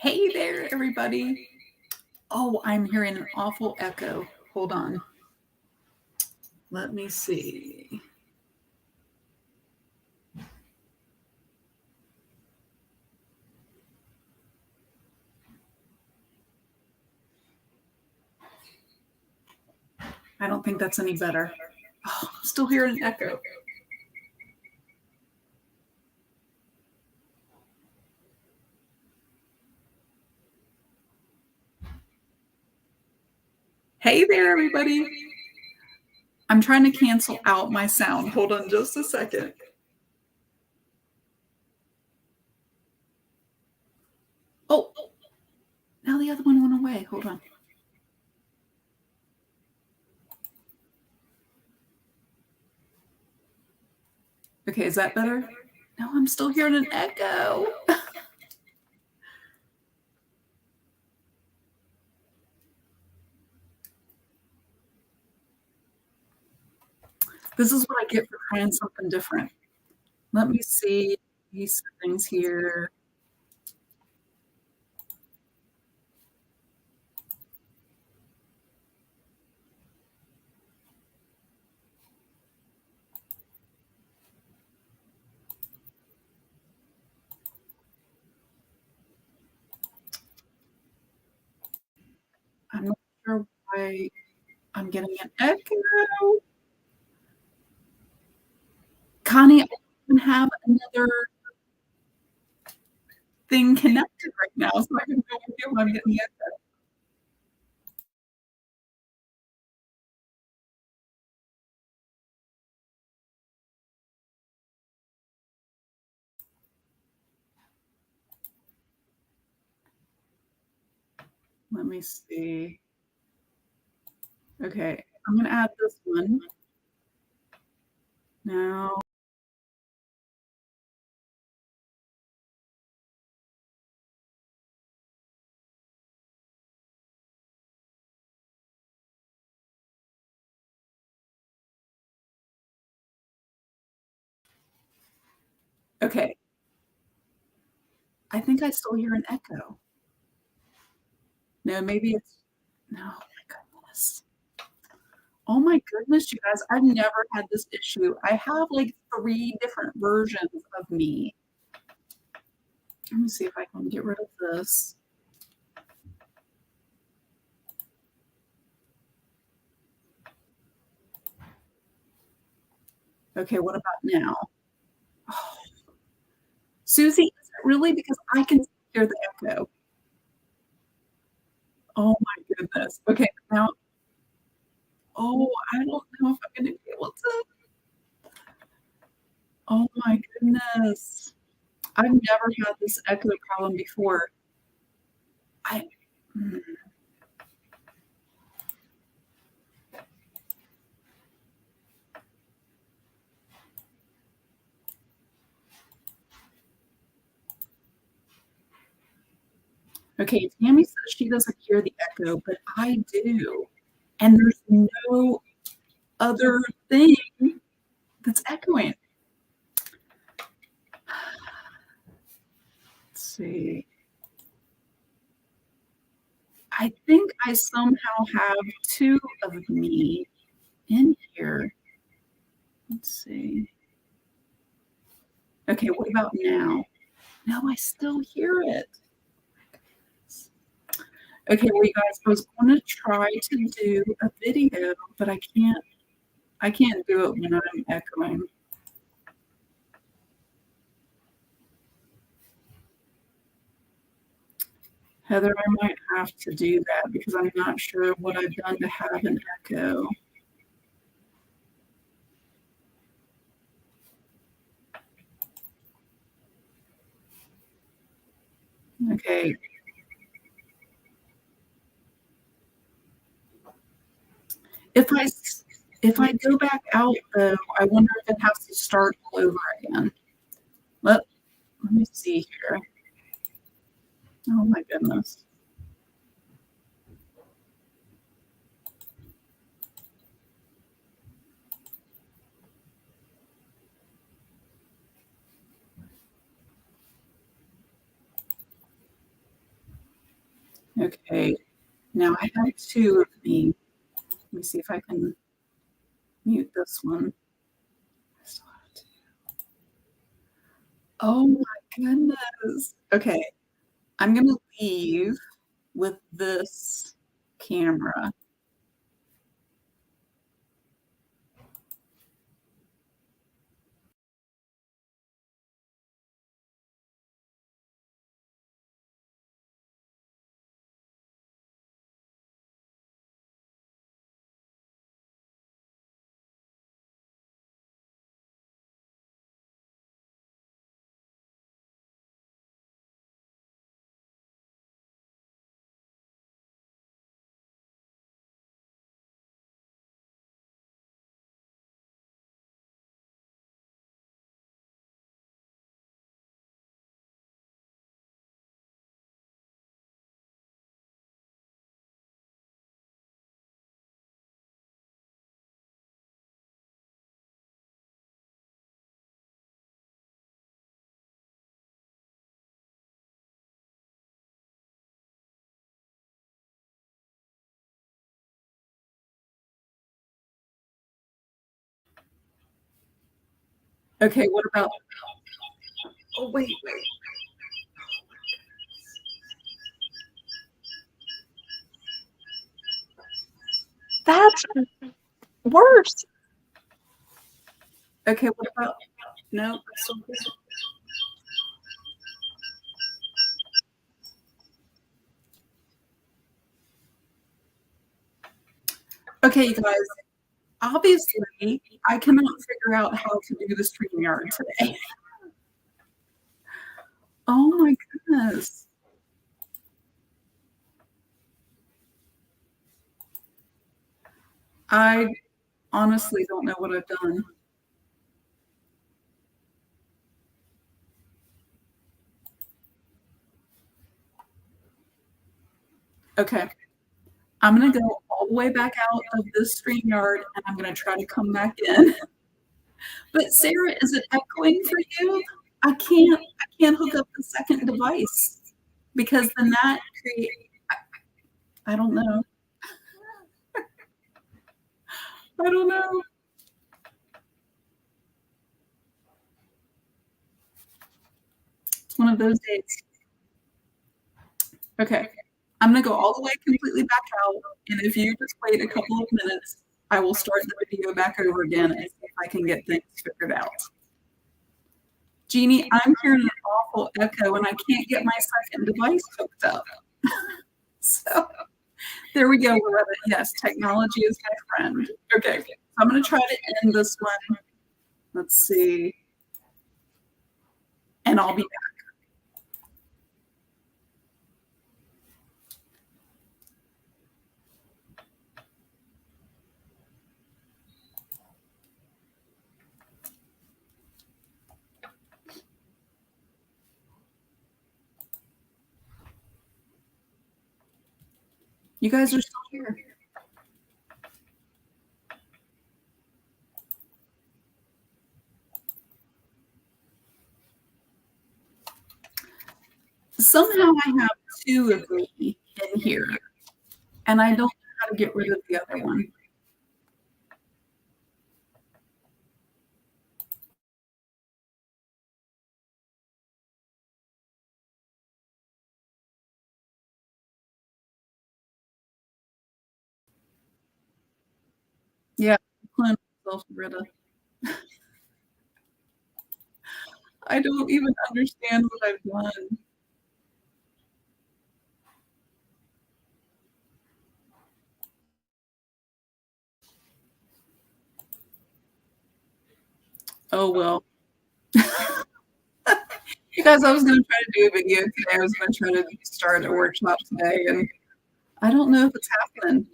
Hey there, everybody. Oh, I'm hearing an awful echo. Hold on. Let me see. I don't think that's any better. Oh, I'm still hearing an echo. Hey there, everybody. I'm trying to cancel out my sound. Hold on just a second. Oh, now the other one went away. Hold on. Okay, is that better? No, I'm still hearing an echo. This is what I get for trying something different. Let me see these things here. I'm not sure why I'm getting an echo. Connie, I don't even have another thing connected right now, so I have no idea why I'm getting the echo. Let me see. Okay, I'm gonna add this one. Now okay, I think I still hear an echo. No, maybe it's no, oh my goodness. Oh my goodness, you guys, I've never had this issue. I have, like, 3 different versions of me. Let me see if I can get rid of this. Okay, what about now? Oh, Susie, is it really? Because I can hear the echo. Oh my goodness. Okay, now oh, I don't know if I'm gonna be able to oh my goodness. I've never had this echo problem before. I mm, okay, Tammy says she doesn't hear the echo, but I do, and there's no other thing that's echoing. Let's see. I think I somehow have 2 of me in here. Let's see. Okay, what about now? No, I still hear it. Okay, well, you guys, I was gonna try to do a video, but I can't do it when I'm echoing. Heather, I might have to do that because I'm not sure what I've done to have an echo. Okay. If I go back out though, I wonder if it has to start all over again. Let let me see here. Oh my goodness. Okay, now I have 2 of me. Let me see if I can mute this one. I still have to Oh my goodness. Okay, I'm gonna leave with this camera. Okay, what about Oh, wait. That's worse. Okay, what about No, it's still good. Okay, you guys, obviously, I cannot figure out how to do the StreamYard today. Oh my goodness. I honestly don't know what I've done. Okay. I'm gonna go all the way back out of this StreamYard, and I'm gonna try to come back in. But Sarah, is it echoing for you? I can't hook up the second device because then that create I don't know. I don't know. It's one of those days. Okay. I'm gonna go all the way completely back out, and if you just wait a couple of minutes, I will start the video back over again and see if I can get things figured out. Jeannie, I'm hearing an awful echo and I can't get my second device hooked up. So there we go, Loretta. Yes, technology is my friend. Okay, I'm gonna try to end this one. Let's see. And I'll be back. You guys are still here. Somehow I have 2 of me in here, and I don't know how to get rid of the other one. Yeah, clone myself, Loretta. I don't even understand what I've done. Oh, well. You guys, I was gonna try to do a video today. I was gonna try to start a workshop today, and I don't know if it's happening.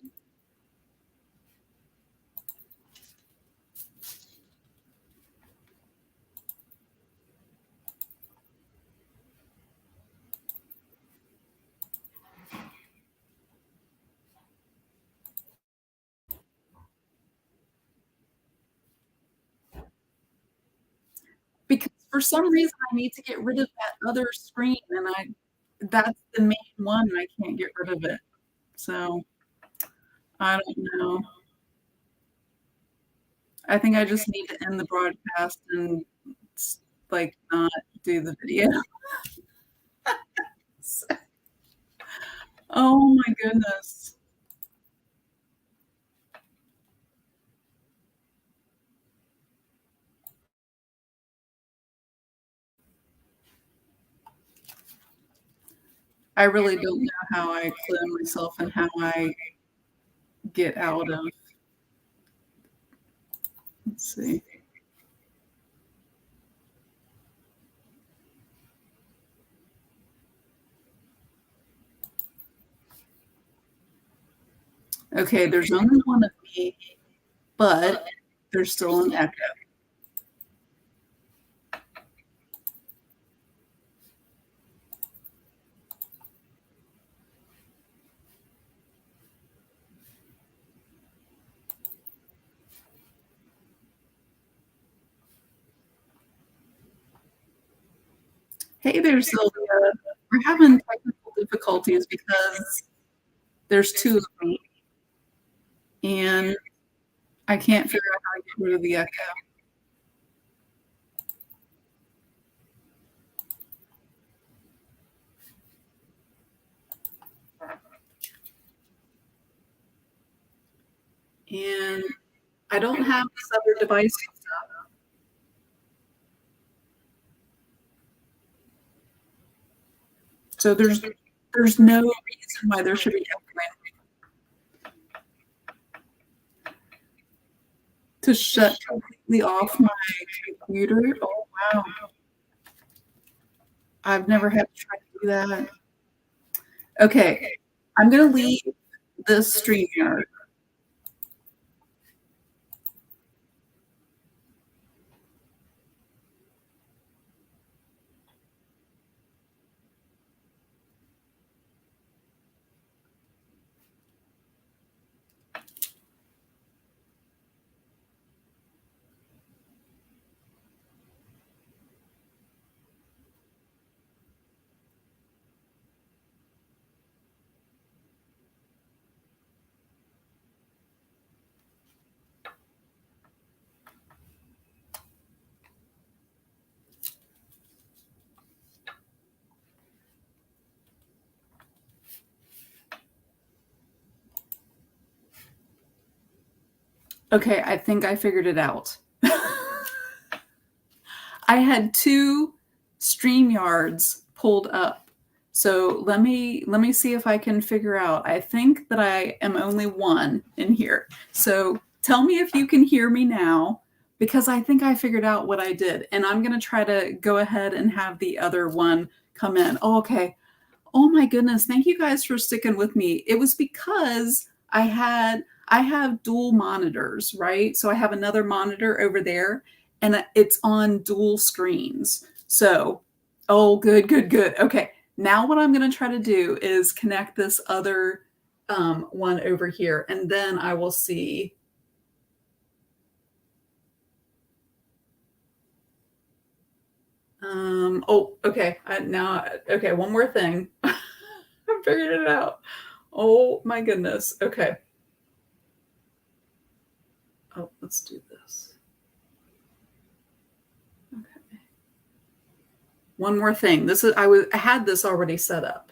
Because for some reason I need to get rid of that other screen and I that's the main one, and I can't get rid of it. So, I don't know. I think I just need to end the broadcast and like, not do the video. Oh my goodness. I really don't know how I clone myself and how I get out of let's see. Okay, there's only one of me, but there's still an echo. Hey there, Sylvia. We're having technical difficulties because there's 2 of me, and I can't figure out how to get rid of the echo. And I don't have this other device hooked up. So there's no reason why there should be echoing. To shut completely off my computer? Oh, wow. I've never had to try to do that. Okay, I'm gonna leave this StreamYard. Okay, I think I figured it out. I had 2 StreamYards pulled up. So let me see if I can figure out. I think that I am only 1 in here. So tell me if you can hear me now, because I think I figured out what I did. And I'm gonna try to go ahead and have the other one come in. Oh, okay. Oh my goodness. Thank you guys for sticking with me. It was because I have dual monitors, right? So I have another monitor over there and it's on dual screens. So, oh, good, good, good. Okay. Now what I'm going to try to do is connect this other one over here, and then I will see. Oh, okay. Okay. One more thing. I figured it out. Oh my goodness. Okay. Oh, let's do this. Okay. One more thing. I had this already set up.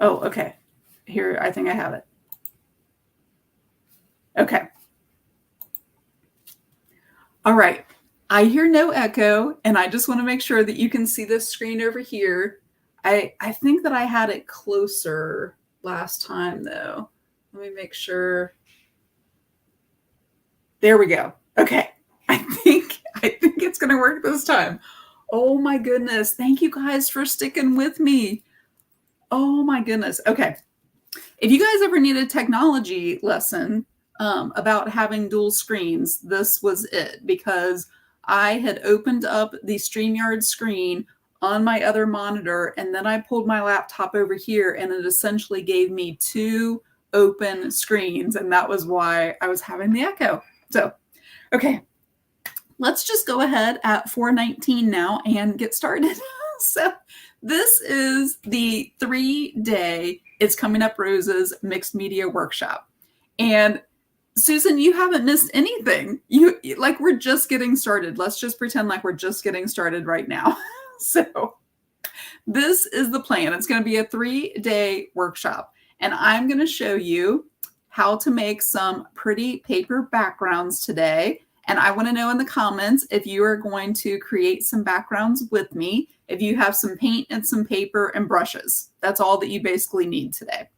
Oh, okay. Here, I think I have it. Okay. All right. I hear no echo, and I just want to make sure that you can see this screen over here. I think that I had it closer last time, though. Let me make sure. There we go. Okay. I think it's going to work this time. Oh my goodness. Thank you guys for sticking with me. Oh my goodness. Okay. If you guys ever need a technology lesson about having dual screens, this was it, because I had opened up the StreamYard screen on my other monitor, and then I pulled my laptop over here, and it essentially gave me 2 open screens, and that was why I was having the echo. So, okay, let's just go ahead at 4:19 now and get started. So this is the 3-day It's Coming Up Roses mixed media workshop. And Susan, you haven't missed anything. Like, we're just getting started. Let's just pretend like we're just getting started right now. So this is the plan. It's going to be a 3-day workshop, and I'm going to show you how to make some pretty paper backgrounds today. And I want to know in the comments if you are going to create some backgrounds with me, if you have some paint and some paper and brushes. That's all that you basically need today.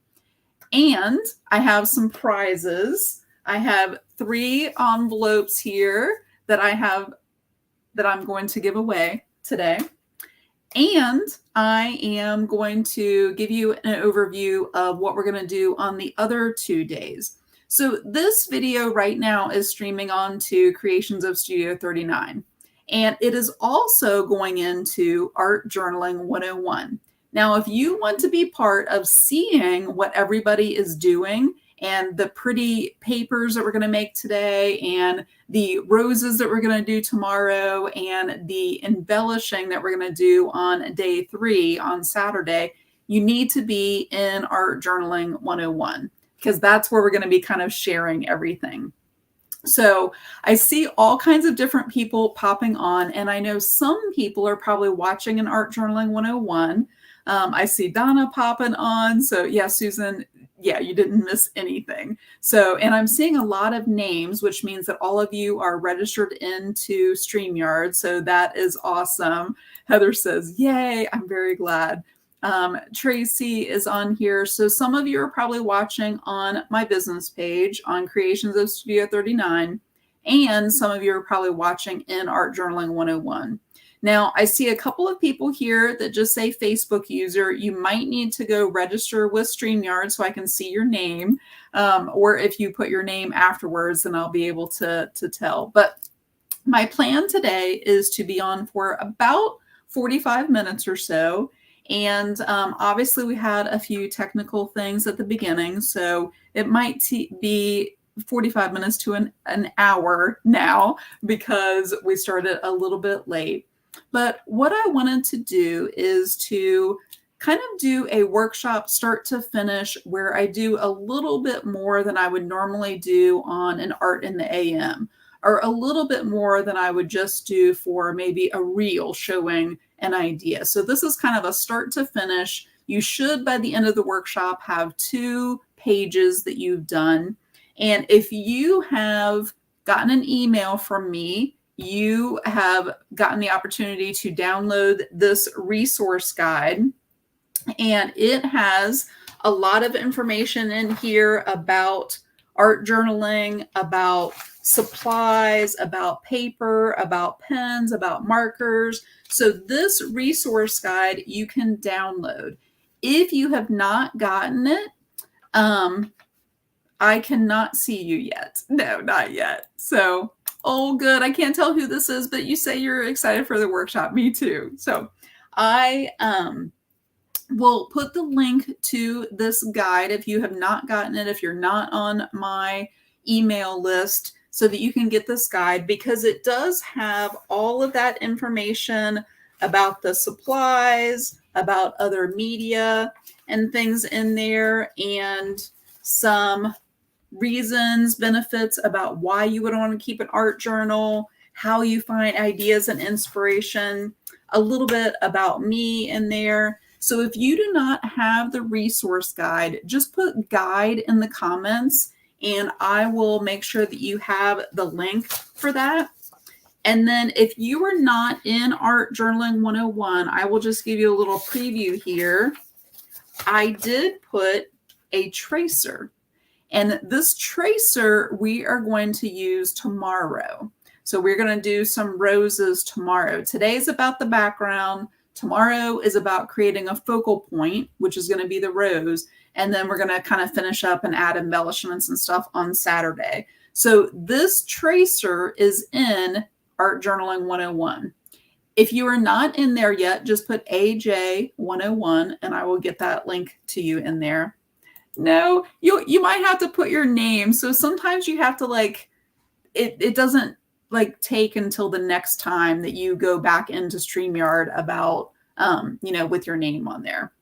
And I have some prizes. I have 3 envelopes here that I'm going to give away today. And I am going to give you an overview of what we're going to do on the other 2 days. So this video right now is streaming on to Creations of Studio 39. And it is also going into Art Journaling 101. Now, if you want to be part of seeing what everybody is doing and the pretty papers that we're going to make today and the roses that we're going to do tomorrow and the embellishing that we're going to do on day 3 on Saturday, you need to be in Art Journaling 101 because that's where we're going to be kind of sharing everything. So I see all kinds of different people popping on, and I know some people are probably watching an Art Journaling 101. I see Donna popping on. So yeah, Susan, yeah, you didn't miss anything. So, and I'm seeing a lot of names, which means that all of you are registered into StreamYard. So that is awesome. Heather says, yay, I'm very glad. Tracy is on here. So some of you are probably watching on my business page on Creations of Studio 39. And some of you are probably watching in Art Journaling 101. Now, I see a couple of people here that just say Facebook user. You might need to go register with StreamYard so I can see your name. Or if you put your name afterwards, then I'll be able to tell. But my plan today is to be on for about 45 minutes or so. And obviously, we had a few technical things at the beginning, so it might be 45 minutes to an hour now because we started a little bit late. But what I wanted to do is to kind of do a workshop start to finish where I do a little bit more than I would normally do on an Art in the AM, or a little bit more than I would just do for maybe a reel showing an idea. So this is kind of a start to finish. You should, by the end of the workshop, have 2 pages that you've done. And if you have gotten an email from me, you have gotten the opportunity to download this resource guide. And it has a lot of information in here about art journaling, about supplies, about paper, about pens, about markers. So this resource guide you can download. If you have not gotten it, I cannot see you yet. No, not yet. So, oh, good. I can't tell who this is, but you say you're excited for the workshop. Me too. So I will put the link to this guide if you have not gotten it, if you're not on my email list, so that you can get this guide, because it does have all of that information about the supplies, about other media and things in there, and some reasons, benefits about why you would want to keep an art journal, how you find ideas and inspiration, a little bit about me in there. So if you do not have the resource guide, just put guide in the comments and I will make sure that you have the link for that. And then if you are not in Art Journaling 101, I will just give you a little preview here. I did put a tracer, and this tracer we are going to use tomorrow. So we're going to do some roses tomorrow. Today's about the background. Tomorrow is about creating a focal point, which is going to be the rose. And then we're going to kind of finish up and add embellishments and stuff on Saturday. So this tracer is in Art Journaling 101. If you are not in there yet, just put AJ 101 and I will get that link to you in there. No, you might have to put your name. So sometimes you have to like it doesn't like take until the next time that you go back into StreamYard about with your name on there.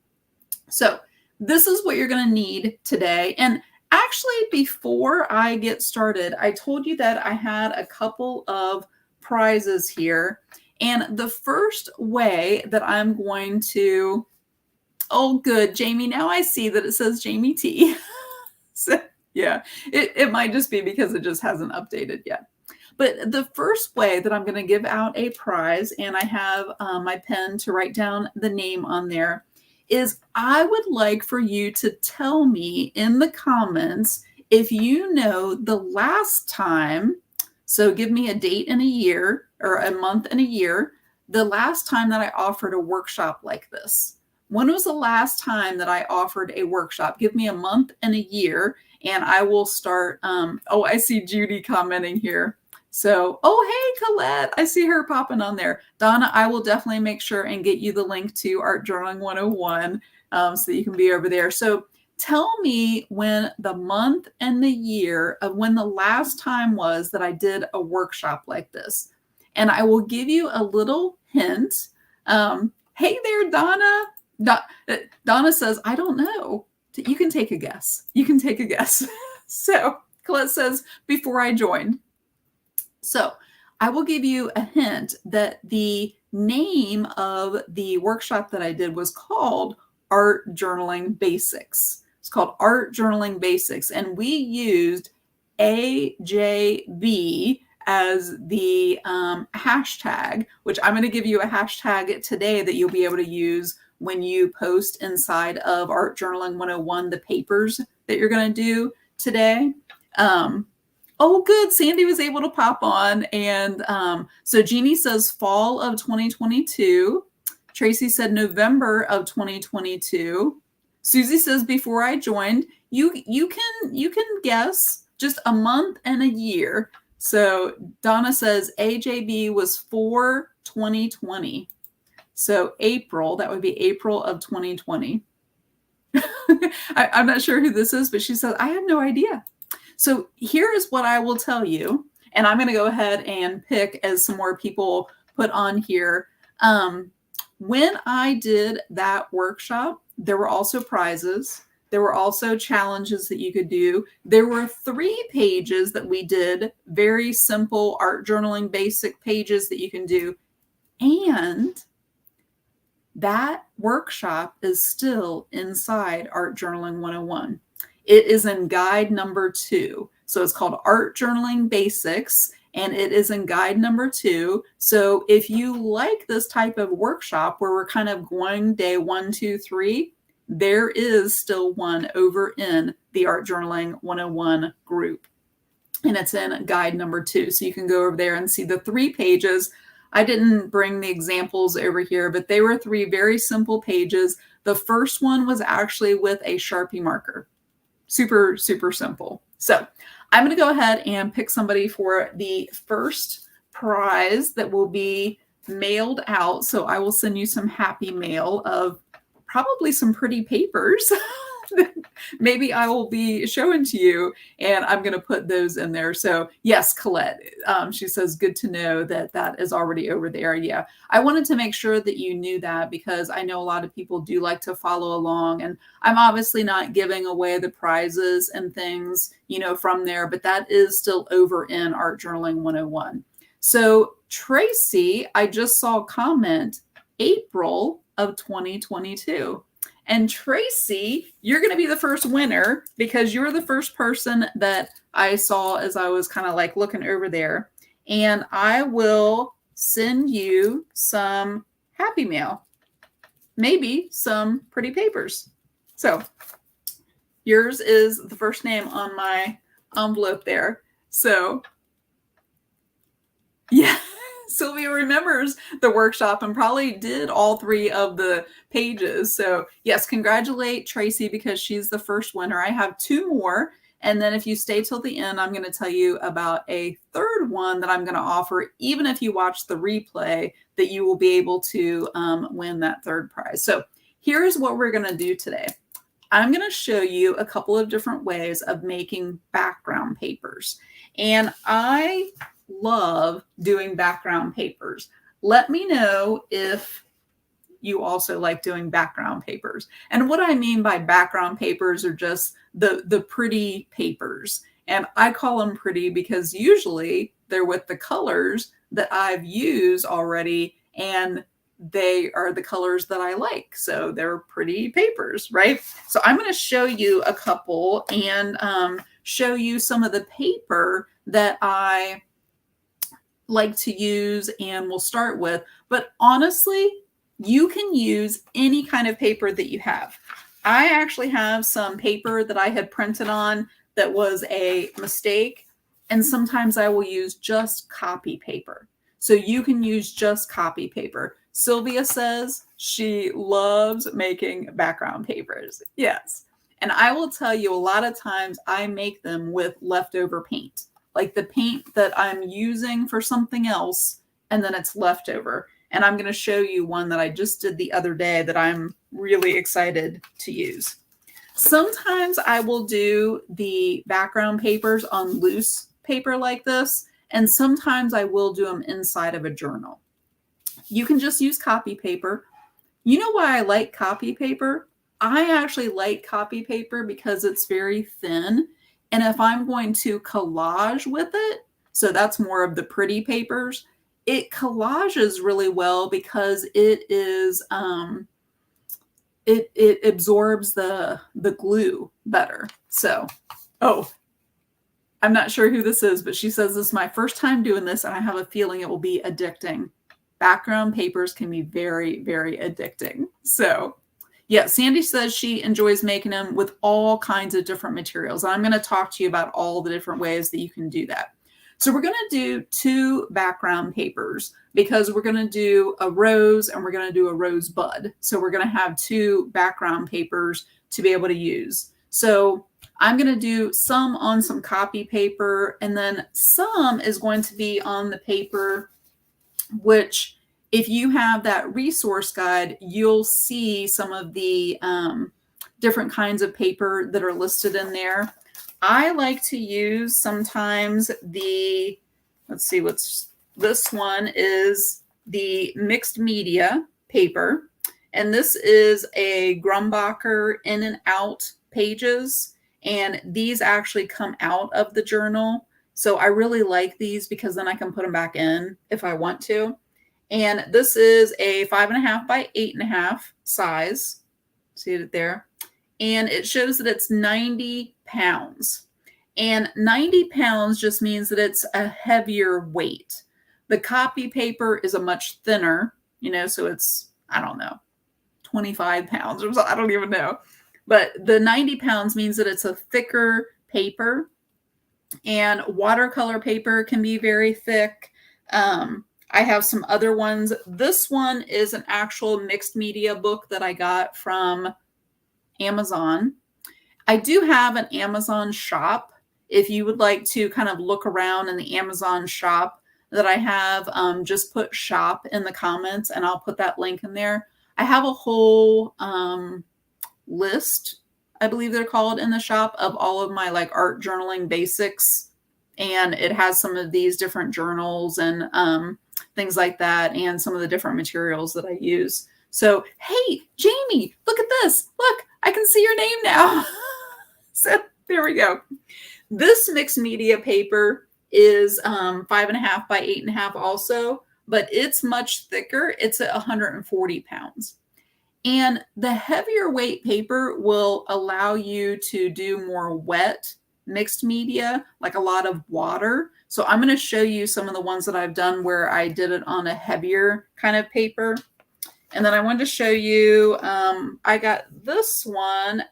So this is what you're going to need today. And actually, before I get started, I told you that I had a couple of prizes here. And the first way that I'm going to, oh, good, Jamie, now I see that it says Jamie T. So, yeah, it might just be because it just hasn't updated yet. But the first way that I'm going to give out a prize, and I have my pen to write down the name on there, is I would like for you to tell me in the comments if you know the last time, so give me a date and a year, or a month and a year, the last time that I offered a workshop like this. When was the last time that I offered a workshop? Give me a month and a year, and I will start. Oh, I see Judy commenting here. So, oh, hey, Colette, I see her popping on there. Donna, I will definitely make sure and get you the link to Art Journaling 101 so that you can be over there. So tell me when the month and the year of when the last time was that I did a workshop like this. And I will give you a little hint. Hey there, Donna. Donna says, I don't know. You can take a guess. You can take a guess. So Colette says, before I joined. So I will give you a hint that the name of the workshop that I did was called Art Journaling Basics. It's called Art Journaling Basics. And we used AJB as the hashtag, which I'm going to give you a hashtag today that you'll be able to use when you post inside of Art Journaling 101, the papers that you're going to do today. Oh, good. Sandy was able to pop on. And so Jeannie says fall of 2022. Tracy said November of 2022. Susie says before I joined. You can guess just a month and a year. So Donna says AJB was for 2020. So April, that would be April of 2020. I'm not sure who this is, but she says, I have no idea. So here is what I will tell you, and I'm going to go ahead and pick as some more people put on here. When I did that workshop, there were also prizes. There were also challenges that you could do. There were 3 pages that we did, very simple art journaling basic pages that you can do. And that workshop is still inside Art Journaling 101. It is in guide number 2. So it's called Art Journaling Basics, and it is in guide number 2. So if you like this type of workshop where we're kind of going day 1, 2, 3, there is still one over in the Art Journaling 101 group. And it's in guide number 2. So you can go over there and see the 3 pages. I didn't bring the examples over here, but they were 3 very simple pages. The first one was actually with a Sharpie marker. Super, super simple. So I'm going to go ahead and pick somebody for the first prize that will be mailed out. So I will send you some happy mail of probably some pretty papers that maybe I will be showing to you, and I'm going to put those in there. So yes, Colette, she says, good to know that that is already over there. Yeah, I wanted to make sure that you knew that because I know a lot of people do like to follow along, and I'm obviously not giving away the prizes and things, from there, but that is still over in Art Journaling 101. So Tracy, I just saw a comment, April of 2022. And Tracy, you're going to be the first winner because you're the first person that I saw as I was kind of like looking over there. And I will send you some happy mail, maybe some pretty papers. So yours is the first name on my envelope there. So yeah. Sylvia remembers the workshop and probably did all 3 of the pages. So yes, congratulate Tracy because she's the first winner. I have 2 more. And then if you stay till the end, I'm going to tell you about a third one that I'm going to offer. Even if you watch the replay, that you will be able to win that third prize. So here's what we're going to do today. I'm going to show you a couple of different ways of making background papers. And I love doing background papers. Let me know if you also like doing background papers. And what I mean by background papers are just the pretty papers. And I call them pretty because usually they're with the colors that I've used already, and they are the colors that I like. So they're pretty papers, right? So I'm going to show you a couple and show you some of the paper that I like to use and we'll start with. But honestly, you can use any kind of paper that you have. I actually have some paper that I had printed on that was a mistake, and sometimes I will use just copy paper. So you can use just copy paper. Sylvia says she loves making background papers. Yes. And I will tell you, a lot of times I make them with leftover paint, like the paint that I'm using for something else, and then it's leftover. And I'm going to show you one that I just did the other day that I'm really excited to use. Sometimes I will do the background papers on loose paper like this, and sometimes I will do them inside of a journal. You can just use copy paper. You know why I like copy paper? I actually like copy paper because it's very thin. And if I'm going to collage with it, so that's more of the pretty papers, it collages really well because it is it absorbs the glue better. So, oh, I'm not sure who this is, but she says this is my first time doing this, and I have a feeling it will be addicting. Background papers can be very, very addicting. So, yeah, Sandy says she enjoys making them with all kinds of different materials. And I'm going to talk to you about all the different ways that you can do that. So we're going to do 2 background papers because we're going to do a rose and we're going to do a rosebud. So we're going to have 2 background papers to be able to use. So I'm going to do some on some copy paper, and then some is going to be on the paper, which if you have that resource guide, you'll see some of the different kinds of paper that are listed in there. I like to use sometimes the, let's see, this one is the mixed media paper. And this is a Grumbacher in and out pages. And these actually come out of the journal. So I really like these because then I can put them back in if I want to. And this is a 5.5 by 8.5 size. See it there? And it shows that it's 90 pounds. And 90 pounds just means that it's a heavier weight. The copy paper is a much thinner, so it's, I don't know, 25 pounds or something. I don't even know. But the 90 pounds means that it's a thicker paper. And watercolor paper can be very thick. I have some other ones. This one is an actual mixed media book that I got from Amazon. I do have an Amazon shop. If you would like to kind of look around in the Amazon shop that I have, just put shop in the comments and I'll put that link in there. I have a whole list, I believe they're called, in the shop of all of my like art journaling basics. And it has some of these different journals and things like that, and some of the different materials that I use. So, hey, Jamie, look at this. Look, I can see your name now. So there we go. This mixed media paper is 5.5 by 8.5 also, but it's much thicker. It's at 140 pounds. And the heavier weight paper will allow you to do more wet mixed media, like a lot of water. So I'm going to show you some of the ones that I've done where I did it on a heavier kind of paper. And then I wanted to show you, I got this one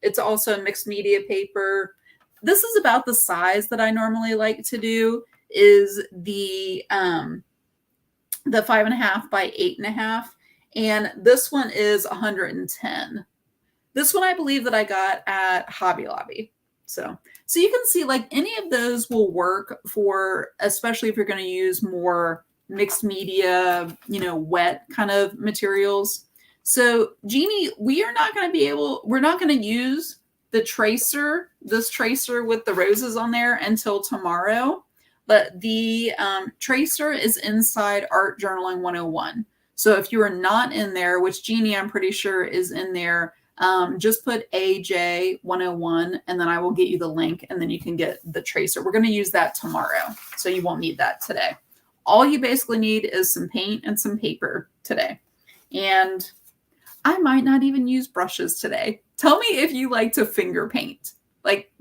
it's also a mixed media paper. This is about the size that I normally like to do, is the 5.5 by 8.5. And this one is 110. This one I believe that I got at Hobby Lobby. So you can see like any of those will work for, especially if you're going to use more mixed media, wet kind of materials. So Jeannie, we're not going to use this tracer with the roses on there until tomorrow. But the tracer is inside Art Journaling 101. So if you are not in there, which Jeannie, I'm pretty sure is in there, just put AJ 101 and then I will get you the link and then you can get the tracer. We're going to use that tomorrow. So you won't need that today. All you basically need is some paint and some paper today. And I might not even use brushes today. Tell me if you like to finger paint. Like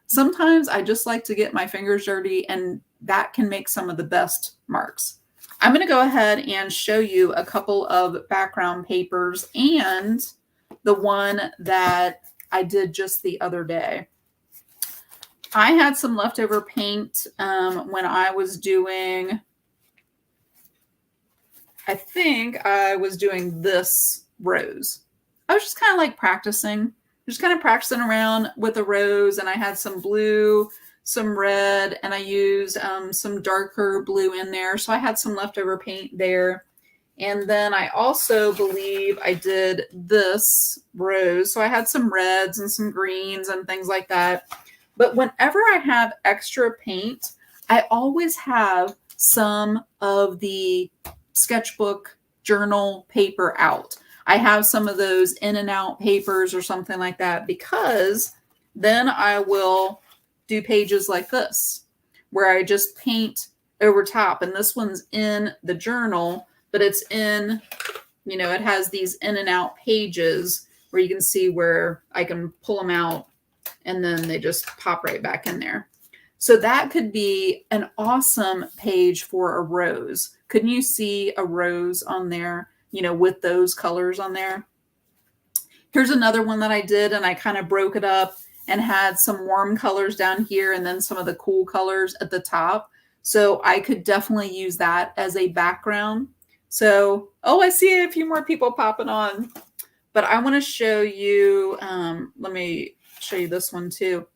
sometimes I just like to get my fingers dirty and that can make some of the best marks. I'm going to go ahead and show you a couple of background papers and the one that I did just the other day. I had some leftover paint when I was doing, I think I was doing this rose. I was just kind of like practicing, around with a rose, and I had some blue, some red, and I used some darker blue in there. So I had some leftover paint there. And then I also believe I did this rose. So I had some reds and some greens and things like that. But whenever I have extra paint, I always have some of the sketchbook journal paper out. I have some of those in and out papers or something like that, because then I will do pages like this where I just paint over top. And this one's in the journal, but it's in, you know, it has these in and out pages where you can see where I can pull them out and then they just pop right back in there. So that could be an awesome page for a rose. Couldn't you see a rose on there, you know, with those colors on there? Here's another one that I did, and I kind of broke it up and had some warm colors down here and then some of the cool colors at the top. So I could definitely use that as a background. So, oh, I see a few more people popping on, but I want to show you, let me show you this one too.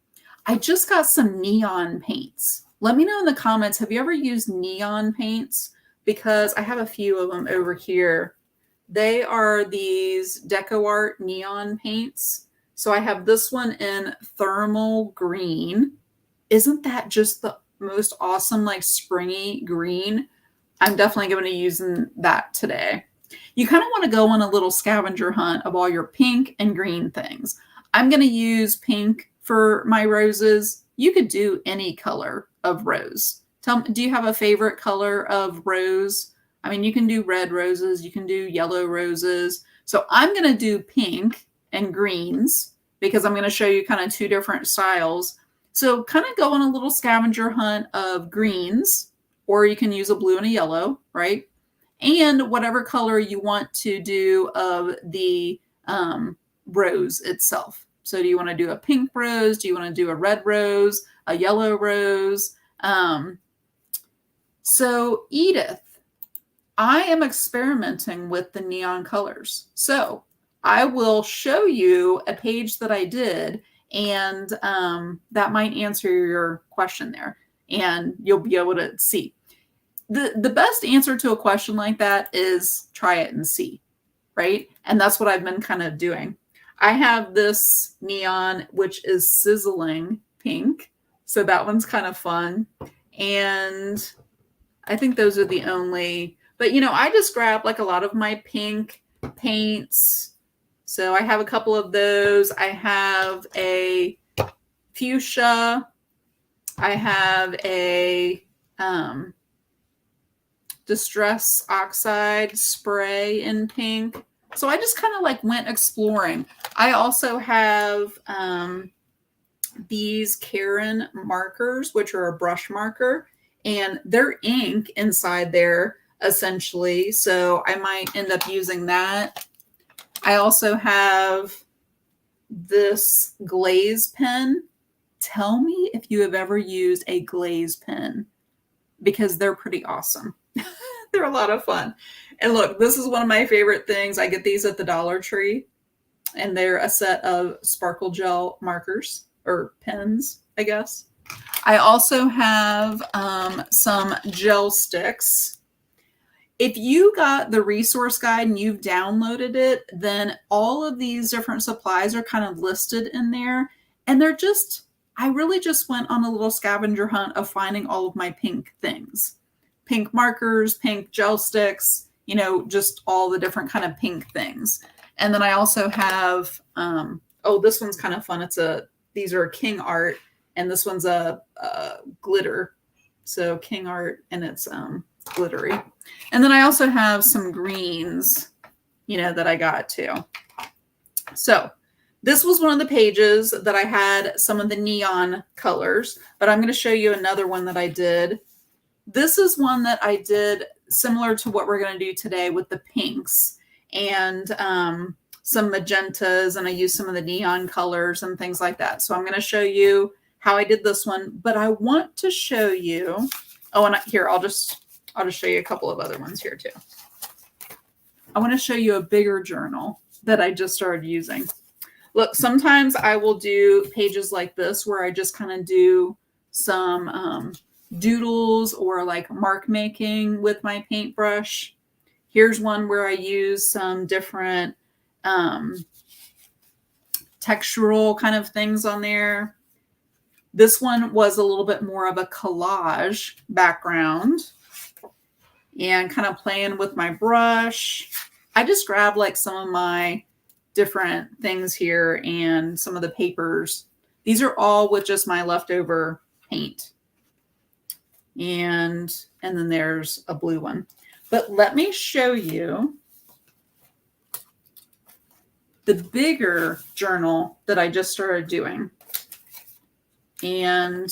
I just got some neon paints. Let me know in the comments, have you ever used neon paints? Because I have a few of them over here. They are these DecoArt neon paints. So I have this one in thermal green. Isn't that just the most awesome, like springy green? I'm definitely going to be using that today. You kind of want to go on a little scavenger hunt of all your pink and green things. I'm going to use pink for my roses. You could do any color of rose. Tell me, do you have a favorite color of rose? I mean, you can do red roses, you can do yellow roses. So I'm going to do pink and greens because I'm going to show you kind of two different styles. So kind of go on a little scavenger hunt of greens, or you can use a blue and a yellow, right? And whatever color you want to do of the rose itself. So do you want to do a pink rose? Do you want to do a red rose, a yellow rose? So Edith, I am experimenting with the neon colors. So I will show you a page that I did, and that might answer your question there, and you'll be able to see. The best answer to a question like that is try it and see, right? And that's what I've been kind of doing. I have this neon, which is sizzling pink. So that one's kind of fun. And I think those are the only, but you know, I just grab like a lot of my pink paints. So I have a couple of those. I have a fuchsia. I have a Distress Oxide spray in pink. So I just kind of like went exploring. I also have these Karen markers, which are a brush marker, and they're ink inside there essentially. So I might end up using that. I also have this glaze pen. Tell me if you have ever used a glaze pen, because they're pretty awesome. They're a lot of fun. And look, this is one of my favorite things. I get these at the Dollar Tree, and they're a set of sparkle gel markers or pens, I guess. I also have some gel sticks. if you got the resource guide and you've downloaded it, then all of these different supplies are kind of listed in there. And they're just, I really just went on a little scavenger hunt of finding all of my pink things. Pink markers, pink gel sticks, you know, just all the different kind of pink things. And then I also have, oh, this one's kind of fun. These are King Art, and this one's a glitter. So King Art, and it's glittery. And then I also have some greens, you know, that I got too. So this was one of the pages that I had some of the neon colors, but I'm going to show you another one that I did. This is one that I did similar to what we're going to do today with the pinks and some magentas, and I used some of the neon colors and things like that. So I'm going to show you how I did this one, but I want to show you, oh, and here, I'll just show you a couple of other ones here too. I want to show you a bigger journal that I just started using. Look, sometimes I will do pages like this where I just kind of do some doodles or like mark making with my paintbrush. Here's one where I use some different textural kind of things on there. This one was a little bit more of a collage background and kind of playing with my brush. I just grabbed like some of my different things here and some of the papers. These are all with just my leftover paint. And then there's a blue one. But let me show you the bigger journal that I just started doing. And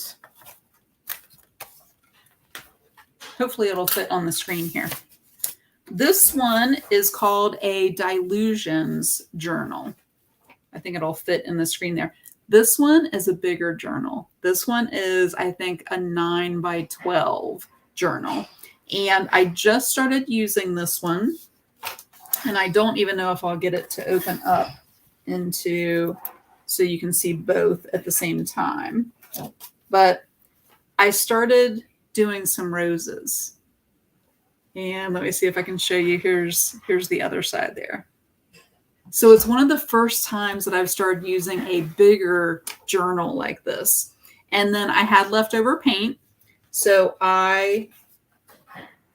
hopefully it'll fit on the screen here. This one is called a Dilutions journal. I think it'll fit in the screen there. This one is a bigger journal. This one is, I think, a 9x12 journal. And I just started using this one. And I don't even know if I'll get it to open up into so you can see both at the same time. But I started doing some roses. And let me see if I can show you. Here's the other side there. So it's one of the first times that I've started using a bigger journal like this. And then I had leftover paint. So I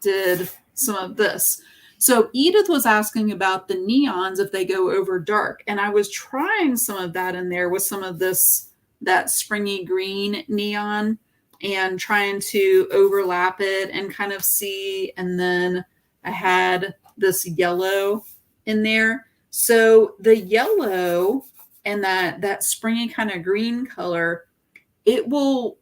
did some of this. So Edith was asking about the neons if they go over dark. And I was trying some of that in there with some of that springy green neon and trying to overlap it and kind of see. And then I had this yellow in there. So the yellow and that springy kind of green color, it will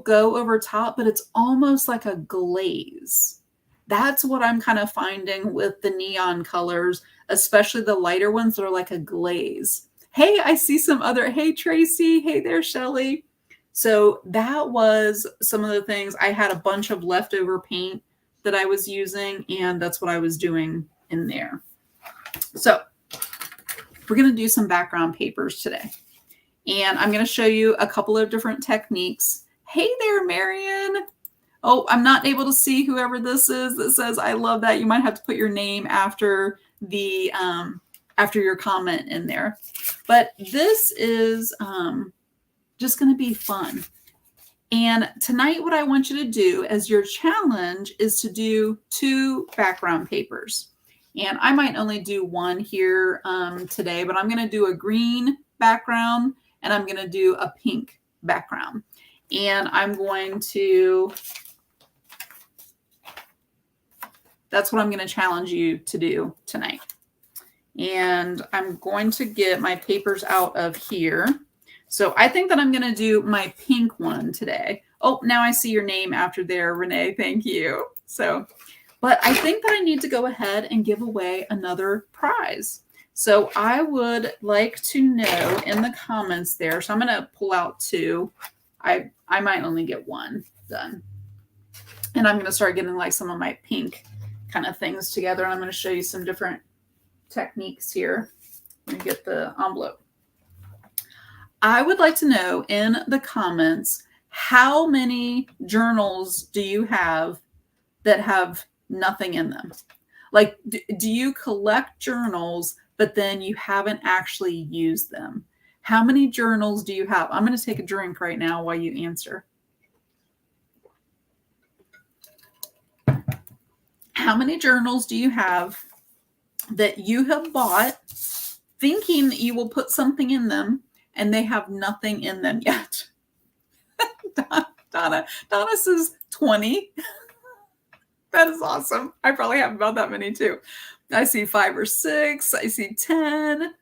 go over top, but it's almost like a glaze. That's what I'm kind of finding with the neon colors, especially the lighter ones that are like a glaze. Hey, I see some other, hey, Tracy. Hey there, Shelly. So that was some of the things. I had a bunch of leftover paint that I was using, and that's what I was doing in there. So we're going to do some background papers today. And I'm going to show you a couple of different techniques. Hey there, Marion. Oh, I'm not able to see whoever this is that says, I love that. You might have to put your name after the after your comment in there. But this is just going to be fun. And tonight, what I want you to do as your challenge is to do 2 background papers. And I might only do one here today, but I'm going to do a green background and I'm going to do a pink background. And I'm going to, that's what I'm going to challenge you to do tonight. And I'm going to get my papers out of here. So I think that I'm going to do my pink one today. Oh, now I see your name after there, Renee. Thank you. So, but I think that I need to go ahead and give away another prize. So I would like to know in the comments there. So I'm going to pull out 2. I might only get 1 done. And I'm going to start getting like some of my pink kind of things together. And I'm going to show you some different techniques here. Let me get the envelope. I would like to know in the comments, how many journals do you have that have nothing in them? Like, do you collect journals, but then you haven't actually used them? How many journals do you have? I'm going to take a drink right now while you answer. How many journals do you have that you have bought thinking that you will put something in them and they have nothing in them yet? Donna says 20. That is awesome. I probably have about that many too. I see 5 or 6. I see 10.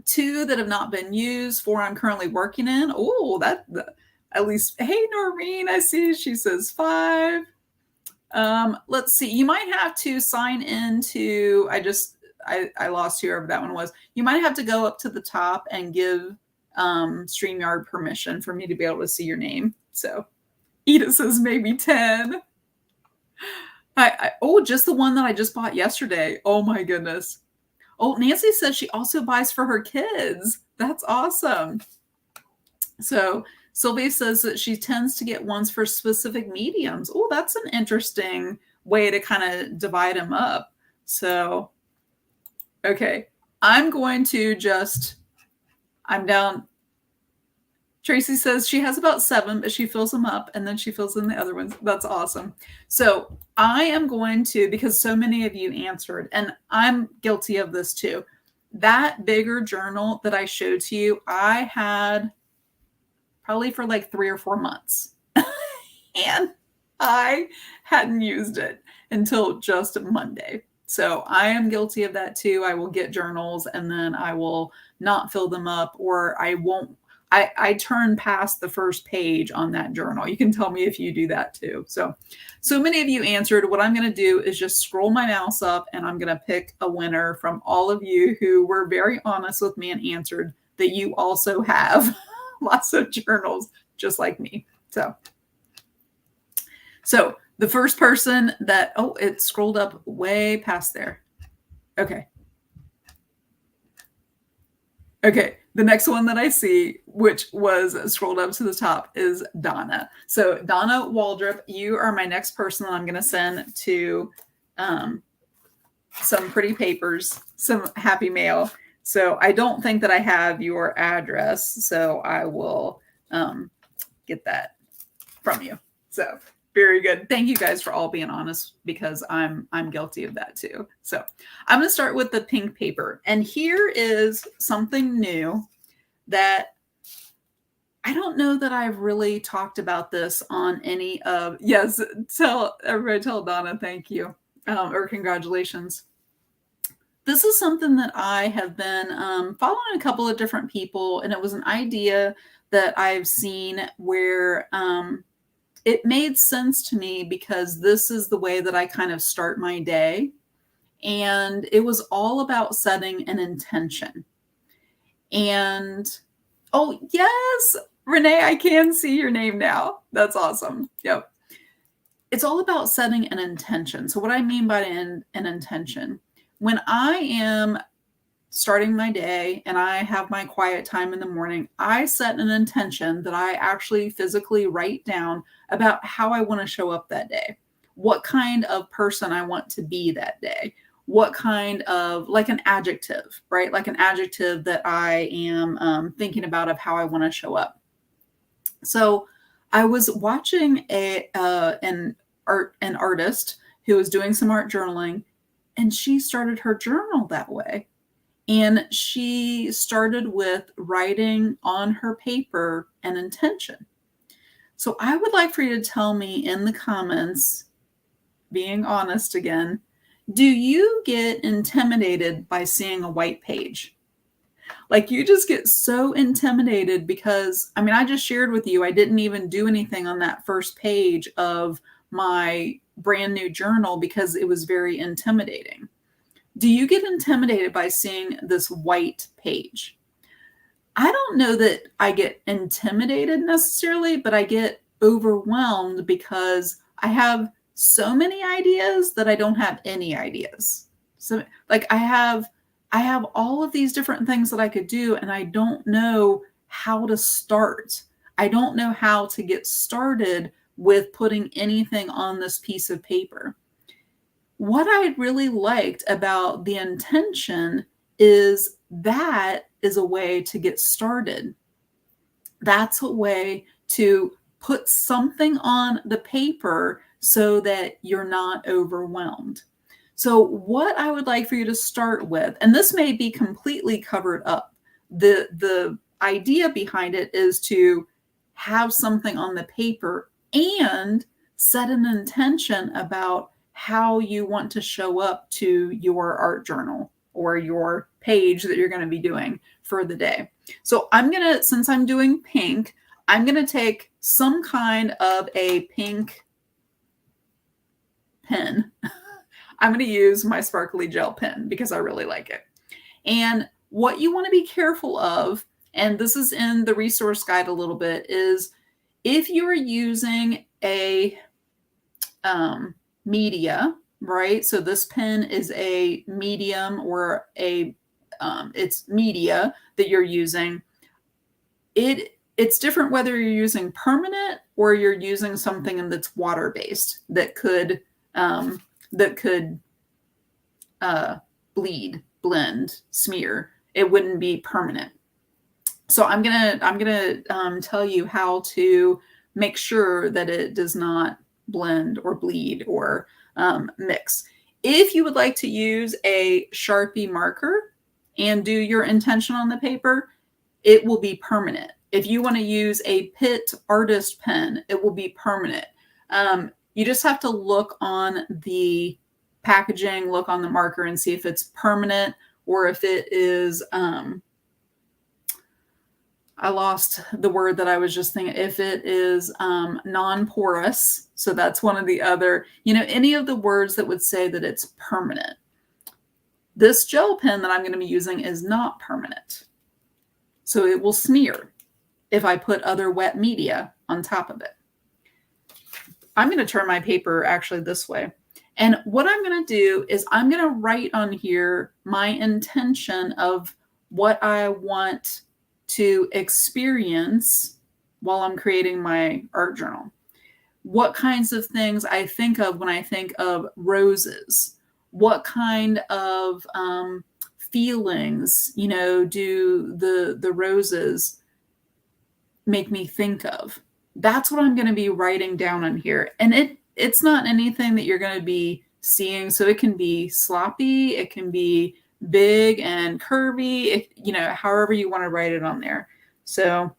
2 that have not been used. 4 I'm currently working in. Oh, at least. Hey, Noreen, I see. She says 5. Let's see. You might have to sign into. I lost whoever that one was. You might have to go up to the top and give StreamYard permission for me to be able to see your name. So, Edith says maybe 10. Just the one that I just bought yesterday. Oh my goodness. Oh, Nancy says she also buys for her kids. That's awesome. So Sylvia says that she tends to get ones for specific mediums. Oh, that's an interesting way to kind of divide them up. So, okay, I'm down. Tracy says she has about 7, but she fills them up and then she fills in the other ones. That's awesome. So I am going to, because so many of you answered, and I'm guilty of this too. That bigger journal that I showed to you, I had probably for like 3 or 4 months. And I hadn't used it until just Monday. So I am guilty of that too. I will get journals and then I will not fill them up, or I won't. I turn past the first page on that journal. You can tell me if you do that too. So many of you answered. What I'm going to do is just scroll my mouse up and I'm going to pick a winner from all of you who were very honest with me and answered that you also have lots of journals just like me. So the first person that, it scrolled up way past there. Okay. The next one that I see, which was scrolled up to the top, is Donna. So Donna Waldrop, you are my next person that I'm going to send to some pretty papers, some happy mail. So I don't think that I have your address, so I will get that from you. So very good. Thank you guys for all being honest, because I'm guilty of that too. So I'm going to start with the pink paper. And here is something new that I don't know that I've really talked about this on any of, yes, tell Donna, thank you, or congratulations. This is something that I have been following a couple of different people, and it was an idea that I've seen where it made sense to me because this is the way that I kind of start my day. And it was all about setting an intention. And, oh, yes, Renee, I can see your name now. That's awesome. Yep. It's all about setting an intention. So what I mean by an intention, when I am starting my day and I have my quiet time in the morning, I set an intention that I actually physically write down about how I want to show up that day, what kind of person I want to be that day, what kind of, like an adjective, right? Like an adjective that I am thinking about of how I want to show up. So I was watching an artist who was doing some art journaling, and she started her journal that way. And she started with writing on her paper an intention. So I would like for you to tell me in the comments, being honest again, do you get intimidated by seeing a white page? Like, you just get so intimidated because, I just shared with you, I didn't even do anything on that first page of my brand new journal because it was very intimidating. Do you get intimidated by seeing this white page? I don't know that I get intimidated necessarily, but I get overwhelmed because I have so many ideas that I don't have any ideas. So like I have all of these different things that I could do, and I don't know how to start. I don't know how to get started with putting anything on this piece of paper. what I really liked about the intention is that is a way to get started. That's a way to put something on the paper so that you're not overwhelmed. So, what I would like for you to start with, and this may be completely covered up, the idea behind it is to have something on the paper and set an intention about how you want to show up to your art journal or your page that you're going to be doing for the day. So I'm going to, since I'm doing pink, I'm going to take some kind of a pink pen. I'm going to use my sparkly gel pen because I really like it. And what you want to be careful of, and this is in the resource guide a little bit, is if you are using a media, right? So this pen is a medium or it's media that you're using. It's different whether you're using permanent or you're using something that's water-based that could bleed, blend, smear. It wouldn't be permanent. So I'm gonna tell you how to make sure that it does not blend or bleed or mix. If you would like to use a Sharpie marker and do your intention on the paper, it will be permanent. If you want to use a Pitt artist pen, it will be permanent. You just have to look on the packaging, look on the marker and see if it's permanent or if it is, I lost the word that I was just thinking, if it is non-porous. So that's one of the other, any of the words that would say that it's permanent. This gel pen that I'm going to be using is not permanent. So it will smear if I put other wet media on top of it. I'm going to turn my paper actually this way. And what I'm going to do is I'm going to write on here my intention of what I want to experience while I'm creating my art journal. What kinds of things I think of when I think of roses. What kind of feelings, do the roses make me think of? That's what I'm going to be writing down on here. And it's not anything that you're going to be seeing. So it can be sloppy. It can be big and curvy, however you want to write it on there. So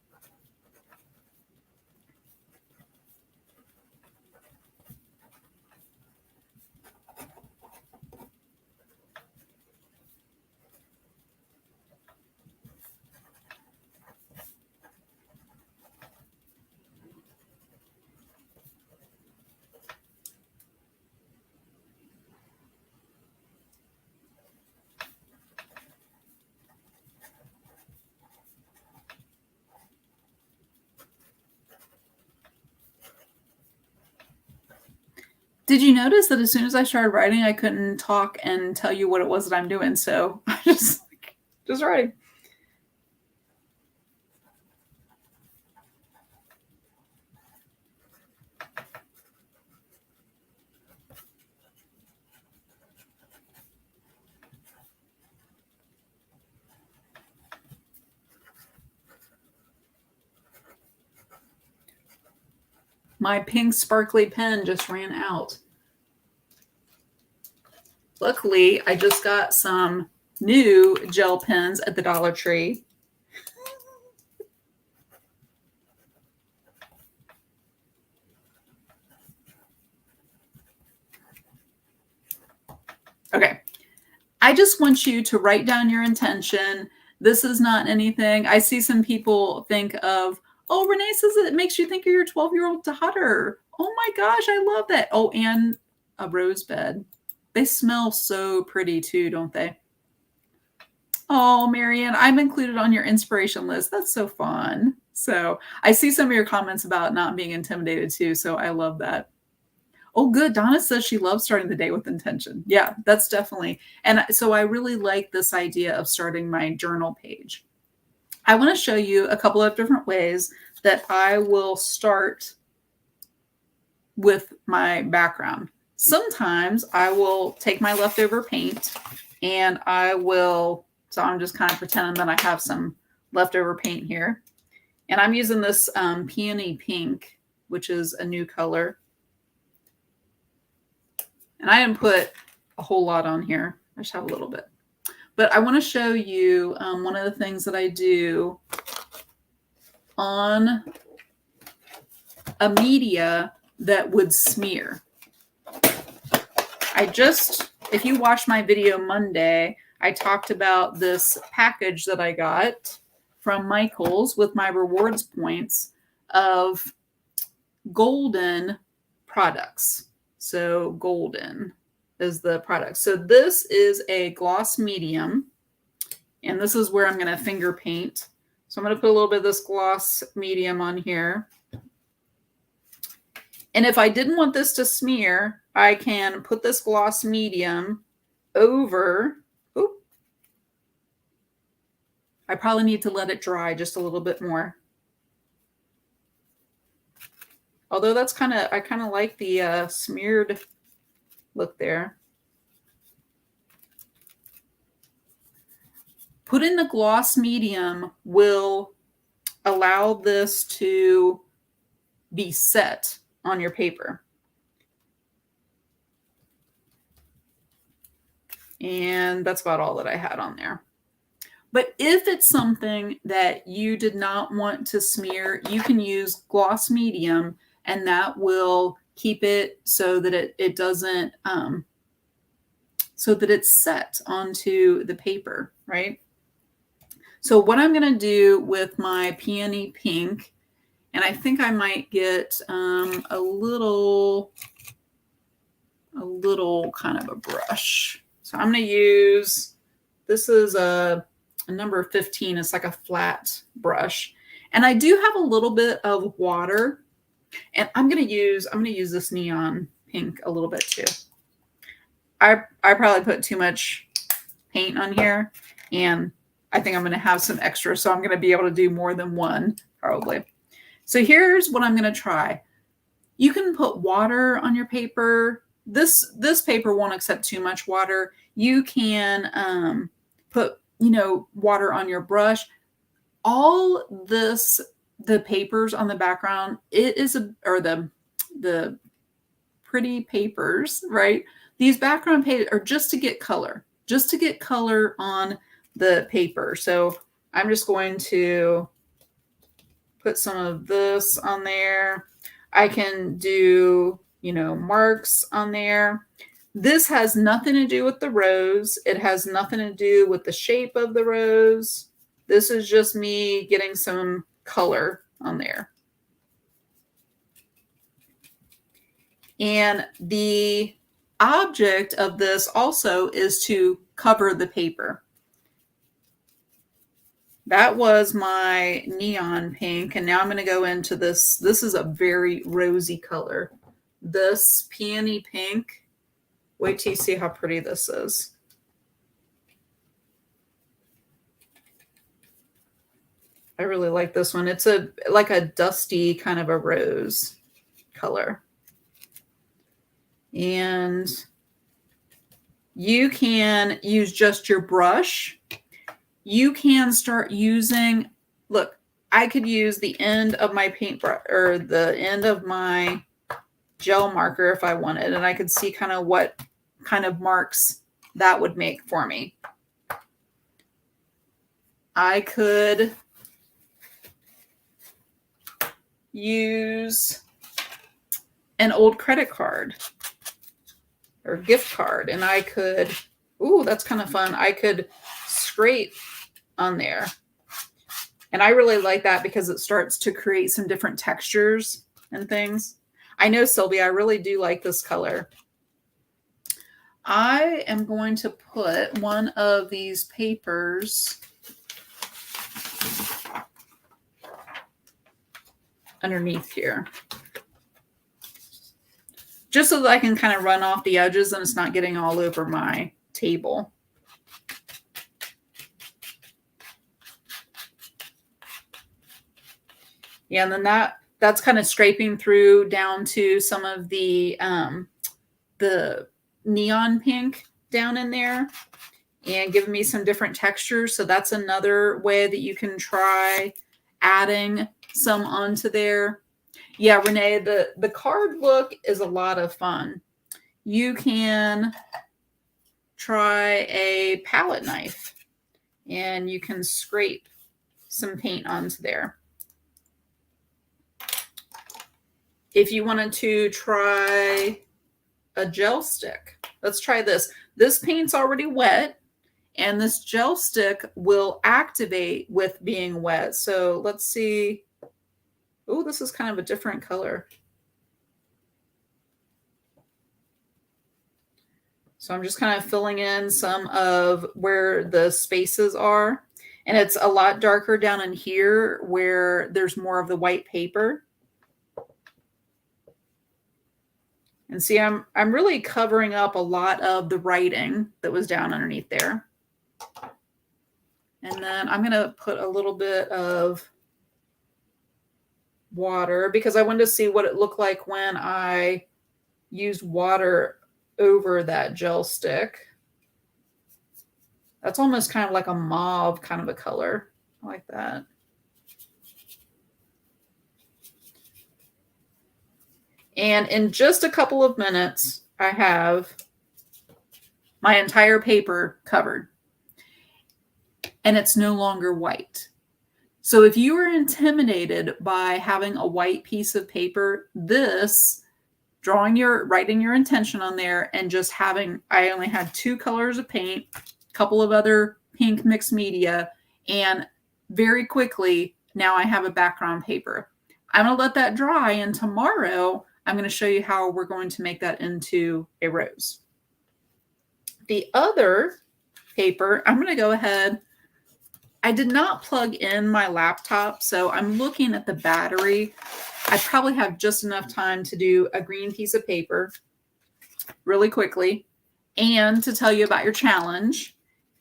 did you notice that as soon as I started writing, I couldn't talk and tell you what it was that I'm doing? So I just writing. My pink sparkly pen just ran out. Luckily, I just got some new gel pens at the Dollar Tree. Okay. I just want you to write down your intention. This is not anything. I see some people think of, oh, Renee says it makes you think of your 12-year-old daughter. Oh my gosh, I love that. Oh, and a rose bed. They smell so pretty too, don't they? Oh, Marianne, I'm included on your inspiration list. That's so fun. So I see some of your comments about not being intimidated too. So I love that. Oh, good. Donna says she loves starting the day with intention. Yeah, that's definitely. And so I really like this idea of starting my journal page. I want to show you a couple of different ways that I will start with my background. sometimes I will take my leftover paint and so I'm just kind of pretending that I have some leftover paint here. And I'm using this Peony Pink, which is a new color. And I didn't put a whole lot on here. I just have a little bit. But I want to show you one of the things that I do on a media that would smear. If you watched my video Monday, I talked about this package that I got from Michaels with my rewards points of Golden products. So Golden is the product. So this is a gloss medium, and this is where I'm going to finger paint. So I'm going to put a little bit of this gloss medium on here. And if I didn't want this to smear, I can put this gloss medium over. Oop. I probably need to let it dry just a little bit more. Although I kind of like the smeared look there. Putting the gloss medium will allow this to be set on your paper. And that's about all that I had on there. But if it's something that you did not want to smear, you can use gloss medium, and that will keep it so that it doesn't, so that it's set onto the paper, right? So what I'm going to do with my Peony Pink, and I think I might get a little kind of a brush. So I'm going to use, this is a number 15. It's like a flat brush. And I do have a little bit of water, and I'm going to use this neon pink a little bit too. I probably put too much paint on here, and I think I'm going to have some extra, so I'm going to be able to do more than one probably. So here's what I'm going to try. You can put water on your paper. This paper won't accept too much water. You can put, water on your brush. All this, the papers on the background, the pretty papers, right? These background papers are just to get color on the paper. So I'm just going to put some of this on there. I can do, marks on there. This has nothing to do with the rose. It has nothing to do with the shape of the rose. This is just me getting some color on there. And the object of this also is to cover the paper. That was my neon pink, and now I'm going to go into this. This is a very rosy color. This Peony Pink. Wait till you see how pretty this is. I really like this one. It's like a dusty kind of a rose color. And you can use just your brush. You can start using, look, I could use the end of my paintbrush or the end of my gel marker if I wanted, and I could see kind of what kind of marks that would make for me. I could use an old credit card or gift card, and I could, ooh, that's kind of fun. I could scrape on there. And I really like that because it starts to create some different textures and things. I know, Sylvia, I really do like this color. I am going to put one of these papers underneath here, just so that I can kind of run off the edges and it's not getting all over my table. Yeah, and then that's kind of scraping through down to some of the the neon pink down in there and giving me some different textures. So that's another way that you can try adding some onto there. Yeah, Renee, the card look is a lot of fun. You can try a palette knife and you can scrape some paint onto there. If you wanted to try a gel stick, let's try this. This paint's already wet and this gel stick will activate with being wet. So let's see. Oh, this is kind of a different color. So I'm just kind of filling in some of where the spaces are. And it's a lot darker down in here where there's more of the white paper. And see, I'm really covering up a lot of the writing that was down underneath there. And then I'm going to put a little bit of water because I wanted to see what it looked like when I used water over that gel stick. That's almost kind of like a mauve kind of a color. I like that. And in just a couple of minutes, I have my entire paper covered. And it's no longer white. So if you are intimidated by having a white piece of paper, this, writing your intention on there and just having, I only had 2 colors of paint, a couple of other pink mixed media, and very quickly, now I have a background paper. I'm going to let that dry, and tomorrow I'm going to show you how we're going to make that into a rose. The other paper, I'm going to go ahead. I did not plug in my laptop, so I'm looking at the battery. I probably have just enough time to do a green piece of paper really quickly and to tell you about your challenge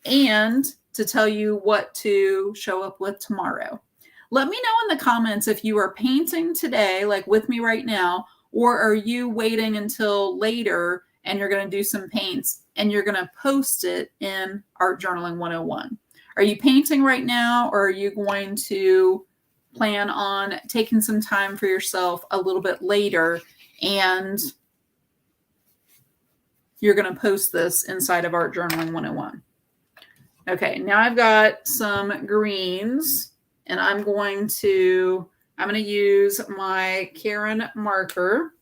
and to tell you what to show up with tomorrow. Let me know in the comments if you are painting today, like with me right now, or are you waiting until later and you're going to do some paints and you're going to post it in Art Journaling 101. Are you painting right now, or are you going to plan on taking some time for yourself a little bit later and you're going to post this inside of Art Journaling 101? Okay, now I've got some greens and I'm going to use my Karen marker.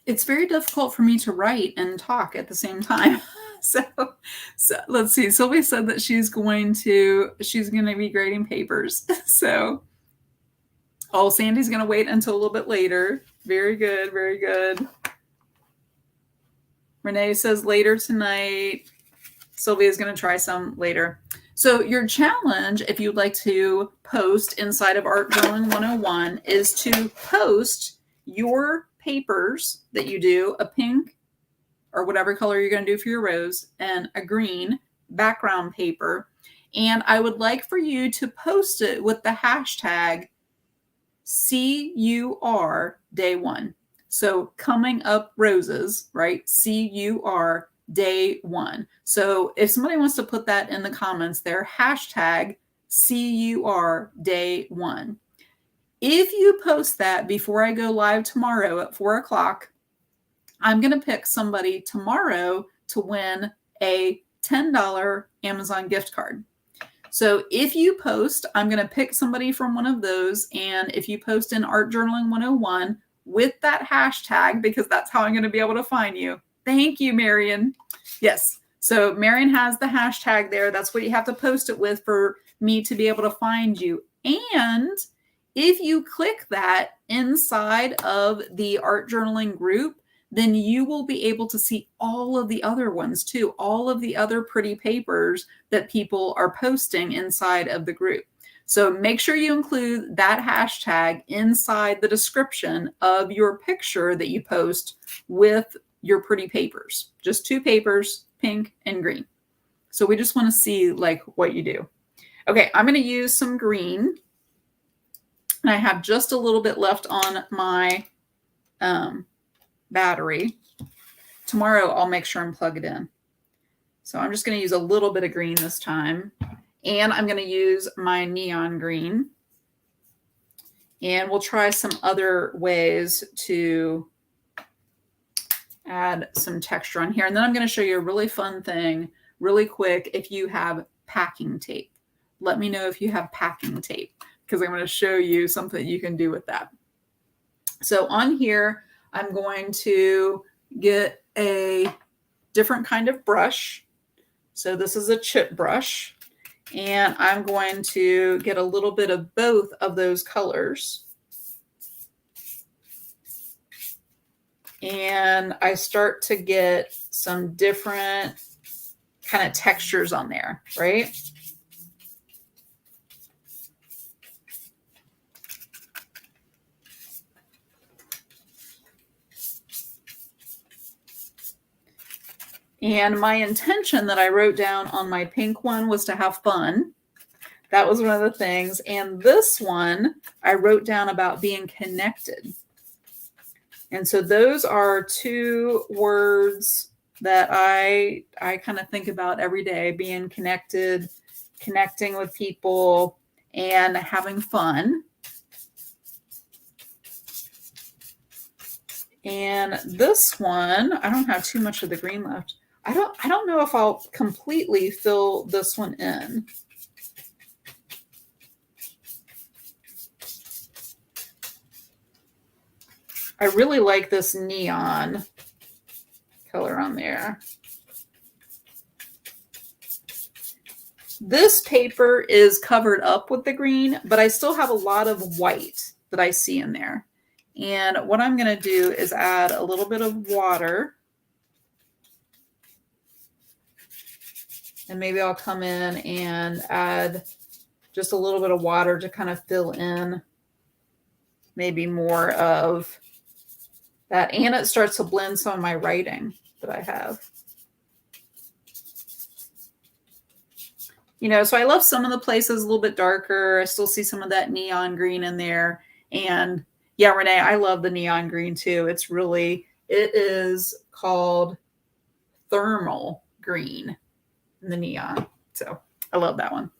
It's very difficult for me to write and talk at the same time. So let's see. Sylvia said that she's going to be grading papers. So, Sandy's going to wait until a little bit later. Very good. Very good. Renee says later tonight. Sylvia's going to try some later. So your challenge, if you'd like to post inside of Art Journaling 101, is to post your papers that you do, a pink or whatever color you're going to do for your rose, and a green background paper. And I would like for you to post it with the hashtag CUR day 1. So coming up roses, right? CUR day 1. So if somebody wants to put that in the comments there, hashtag CUR day 1. If you post that before I go live tomorrow at 4 o'clock, I'm going to pick somebody tomorrow to win a $10 Amazon gift card. So if you post, I'm going to pick somebody from one of those. And if you post in Art Journaling 101 with that hashtag, because that's how I'm going to be able to find you. Thank you, Marion. Yes. So Marion has the hashtag there. That's what you have to post it with for me to be able to find you. And if you click that inside of the art journaling group, then you will be able to see all of the other ones too, all of the other pretty papers that people are posting inside of the group. So make sure you include that hashtag inside the description of your picture that you post with your pretty papers. Just 2 papers, pink and green. So we just want to see like what you do. Okay, I'm going to use some green. And I have just a little bit left on my battery. Tomorrow I'll make sure and plug it in. So I'm just going to use a little bit of green this time. And I'm going to use my neon green. And we'll try some other ways to add some texture on here. And then I'm going to show you a really fun thing really quick if you have packing tape. Let me know if you have packing tape, because I'm going to show you something you can do with that. So on here, I'm going to get a different kind of brush. So this is a chip brush. And I'm going to get a little bit of both of those colors. And I start to get some different kind of textures on there, right? And my intention that I wrote down on my pink one was to have fun. That was one of the things. And this one, I wrote down about being connected. And so those are 2 words that I kind of think about every day: being connected, connecting with people, and having fun. And this one, I don't have too much of the green left. I don't know if I'll completely fill this one in. I really like this neon color on there. This paper is covered up with the green, but I still have a lot of white that I see in there. And what I'm going to do is add a little bit of water. And maybe I'll come in and add just a little bit of water to kind of fill in maybe more of that. And it starts to blend some of my writing that I have. You know, so I left some of the places a little bit darker. I still see some of that neon green in there. And yeah, Renee, I love the neon green too. It is called thermal green in the neon. So I love that one.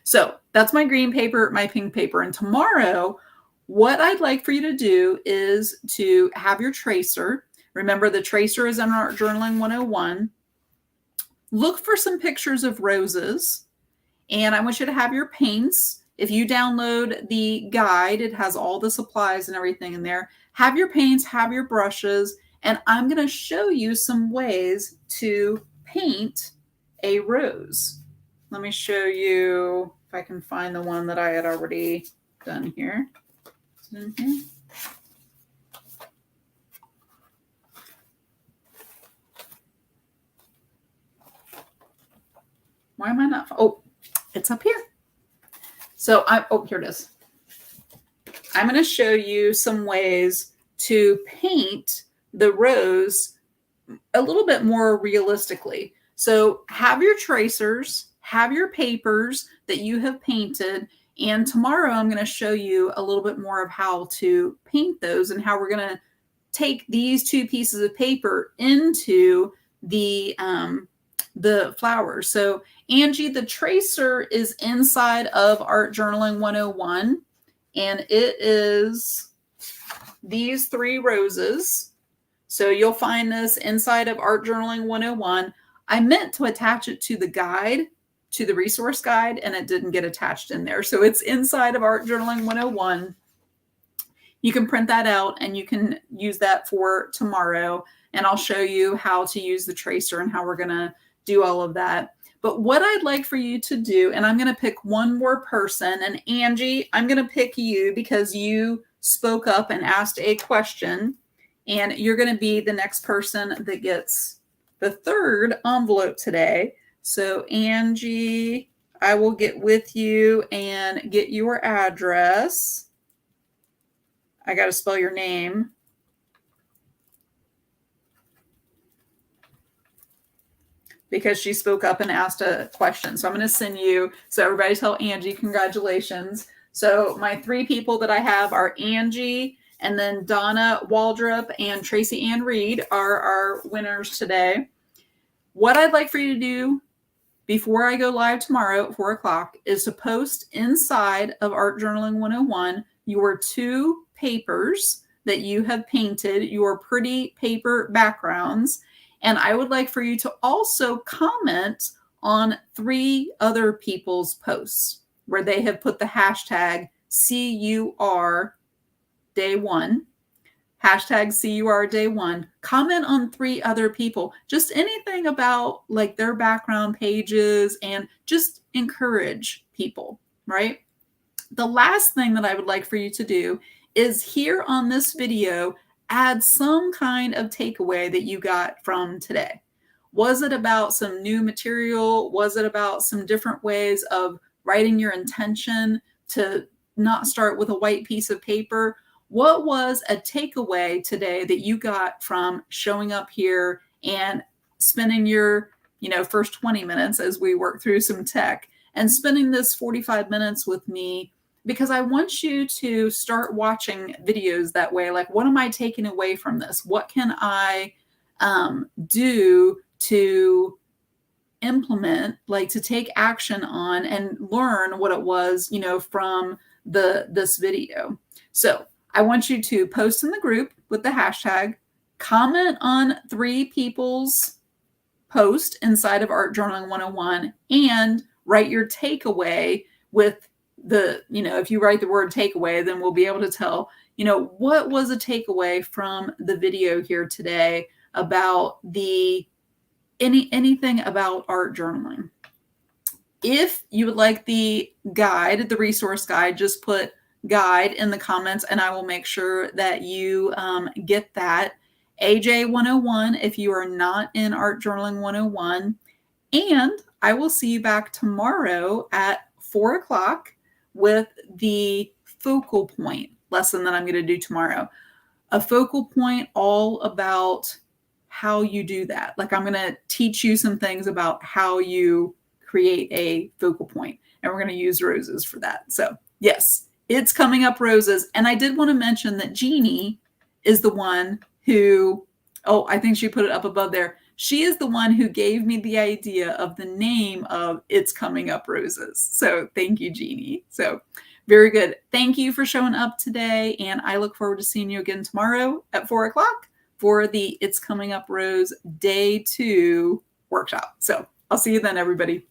So that's my green paper, my pink paper. And tomorrow, what I'd like for you to do is to have your tracer. Remember, the tracer is in Art Journaling 101. Look for some pictures of roses. And I want you to have your paints. If you download the guide, it has all the supplies and everything in there. Have your paints, have your brushes, and I'm going to show you some ways to paint a rose. Let me show you if I can find the one that I had already done here. Is it in here? Why am I not? Oh, it's up here. So here it is. I'm going to show you some ways to paint the rose a little bit more realistically. So have your tracers, have your papers that you have painted, and tomorrow I'm going to show you a little bit more of how to paint those and how we're going to take these 2 pieces of paper into the flowers. So Angie, the tracer is inside of Art Journaling 101, and it is these 3 roses. So you'll find this inside of Art Journaling 101. I meant to attach it to the guide, to the resource guide, and it didn't get attached in there. So it's inside of Art Journaling 101. You can print that out and you can use that for tomorrow. And I'll show you how to use the tracer and how we're going to do all of that. But what I'd like for you to do, and I'm going to pick one more person, and Angie, I'm going to pick you because you spoke up and asked a question, and you're going to be the next person that gets the third envelope today. So Angie, I will get with you and get your address. I got to spell your name. Because she spoke up and asked a question. So I'm going to send you. So everybody tell Angie, congratulations. So my three people that I have are Angie, and then Donna Waldrop and Tracy Ann Reed are our winners today. What I'd like for you to do before I go live tomorrow at 4 o'clock is to post inside of Art Journaling 101 your two papers that you have painted, your pretty paper backgrounds. And I would like for you to also comment on 3 other people's posts where they have put the hashtag CUR day 1. Hashtag CUR day 1. Comment on 3 other people. Just anything about like their background pages, and just encourage people, right? The last thing that I would like for you to do is here on this video, add some kind of takeaway that you got from today. Was it about some new material? Was it about some different ways of writing your intention to not start with a white piece of paper? What was a takeaway today that you got from showing up here and spending your, first 20 minutes as we work through some tech, and spending this 45 minutes with me? Because I want you to start watching videos that way. Like, what am I taking away from this? What can I do to implement, like to take action on and learn what it was, from this video? So I want you to post in the group with the hashtag, comment on 3 people's post inside of Art Journaling 101, and write your takeaway with the, if you write the word takeaway, then we'll be able to tell, what was a takeaway from the video here today about anything about art journaling. If you would like the guide, the resource guide, just put guide in the comments and I will make sure that you get that. AJ 101 if you are not in Art Journaling 101. And I will see you back tomorrow at 4 o'clock with the focal point lesson that I'm going to do tomorrow. A focal point all about how you do that. Like, I'm going to teach you some things about how you create a focal point, and we're going to use roses for that. So yes, it's coming up, roses. And I did want to mention that Jeannie is the one who, I think she put it up above there. She is the one who gave me the idea of the name of It's Coming Up Roses. So thank you, Jeannie. So very good. Thank you for showing up today. And I look forward to seeing you again tomorrow at 4 o'clock for the It's Coming Up Rose Day 2 workshop. So I'll see you then, everybody.